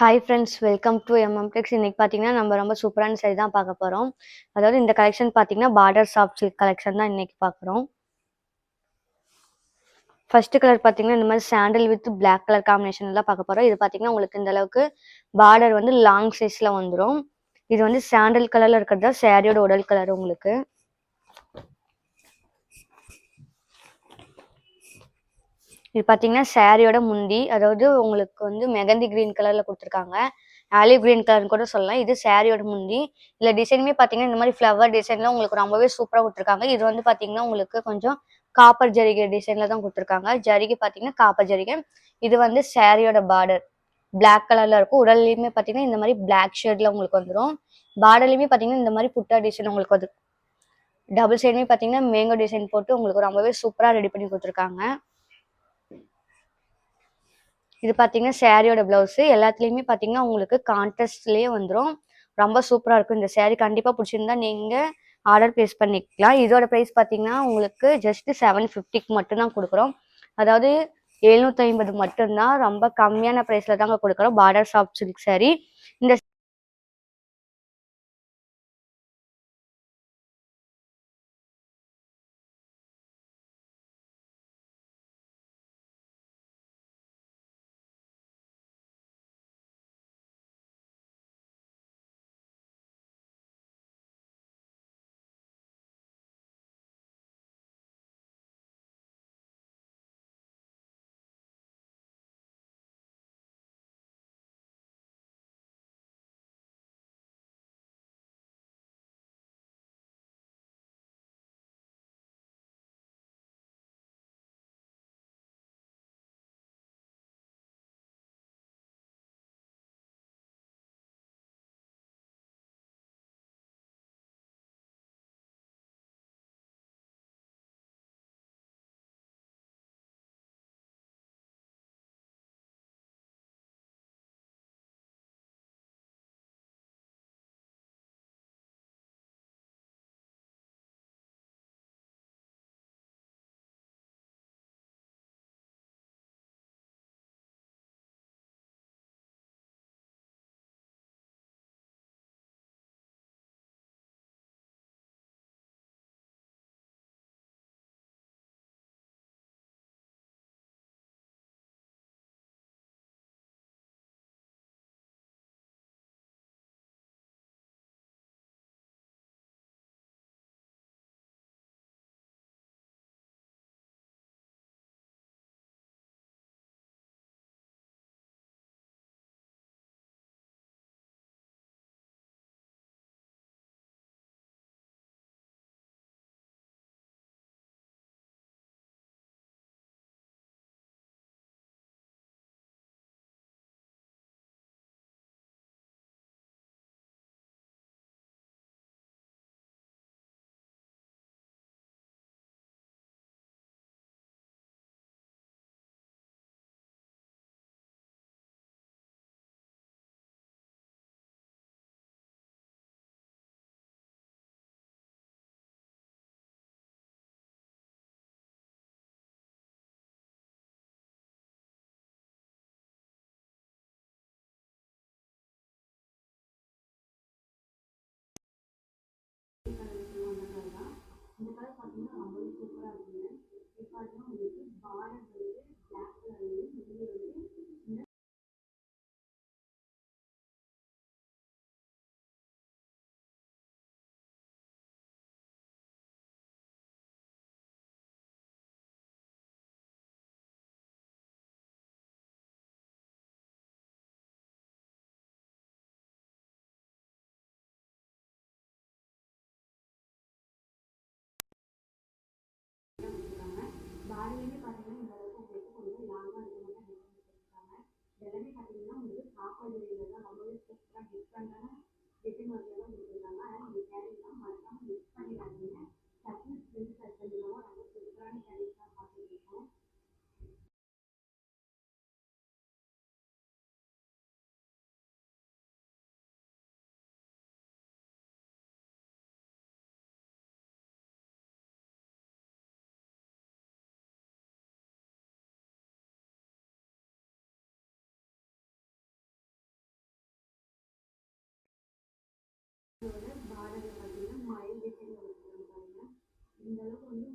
Hi friends, welcome to டெக்ஸ். இன்னைக்கு பார்த்தீங்கன்னா நம்ம ரொம்ப சூப்பரான சாரி தான் பார்க்க போகிறோம். அதாவது இந்த கலெக்ஷன் பார்த்தீங்கன்னா பார்டர் சாஃப்ட் சில்க் கலெக்ஷன் தான் இன்னைக்கு பார்க்குறோம். ஃபர்ஸ்ட் கலர் பார்த்தீங்கன்னா இந்த மாதிரி sandal with black colour combination தான் பார்க்க போகிறோம். இது பார்த்தீங்கன்னா உங்களுக்கு இந்த அளவுக்கு பார்டர் வந்து லாங் சைஸில் வந்துடும். இது வந்து சாண்டல் கலரில் இருக்கிறது தான் சாரியோட உடல் கலர். உங்களுக்கு இது பார்த்தீங்கன்னா சாரியோட முந்தி, அதாவது உங்களுக்கு வந்து மெகந்தி கிரீன் கலரில் கொடுத்துருக்காங்க. ஆலிவ் கிரீன் கலர்னு கூட சொல்லலாம். இது சாரியோட முந்தி. இல்லை டிசைனுமே பார்த்தீங்கன்னா இந்த மாதிரி ஃப்ளவர் டிசைன்ல உங்களுக்கு ரொம்பவே சூப்பராக கொடுத்துருக்காங்க. இது வந்து பார்த்தீங்கன்னா உங்களுக்கு கொஞ்சம் காப்பர் ஜரிகை டிசைன்ல தான் கொடுத்துருக்காங்க. ஜரிகை பார்த்தீங்கன்னா காப்பர் ஜரிகை. இது வந்து சாரியோட பார்டர் பிளாக் கலர்ல இருக்கும். உடல்லையுமே பார்த்தீங்கன்னா இந்த மாதிரி பிளாக் ஷேட்ல உங்களுக்கு வந்துடும். பார்டர்லையுமே பார்த்தீங்கன்னா இந்த மாதிரி புட்டா டிசைன் உங்களுக்கு வந்து டபுள் சைடுமே பார்த்தீங்கன்னா மேங்கோ டிசைன் போட்டு உங்களுக்கு ரொம்பவே சூப்பராக ரெடி பண்ணி கொடுத்துருக்காங்க. இது பார்த்தீங்கன்னா சாரியோட பிளவுஸ். எல்லாத்துலேயுமே பார்த்தீங்கன்னா உங்களுக்கு கான்ட்ராஸ்ட்லேயே வந்துடும். ரொம்ப சூப்பராக இருக்கும். இந்த சாரி கண்டிப்பாக பிடிச்சிருந்தா நீங்கள் ஆர்டர் ப்ளேஸ் பண்ணிக்கலாம். இதோட ப்ரைஸ் பார்த்தீங்கன்னா உங்களுக்கு ஜஸ்ட் 750க்கு மட்டும்தான் கொடுக்குறோம். அதாவது 750 மட்டும்தான். ரொம்ப கம்மியான ப்ரைஸில் தாங்க கொடுக்குறோம். Border soft silk sorry. இந்த பார்டர்ல பார்த்தீங்கன்னா மயில் டிசைன் கொடுத்துருக்காங்க பாருங்க. இந்த அளவுக்கு வந்து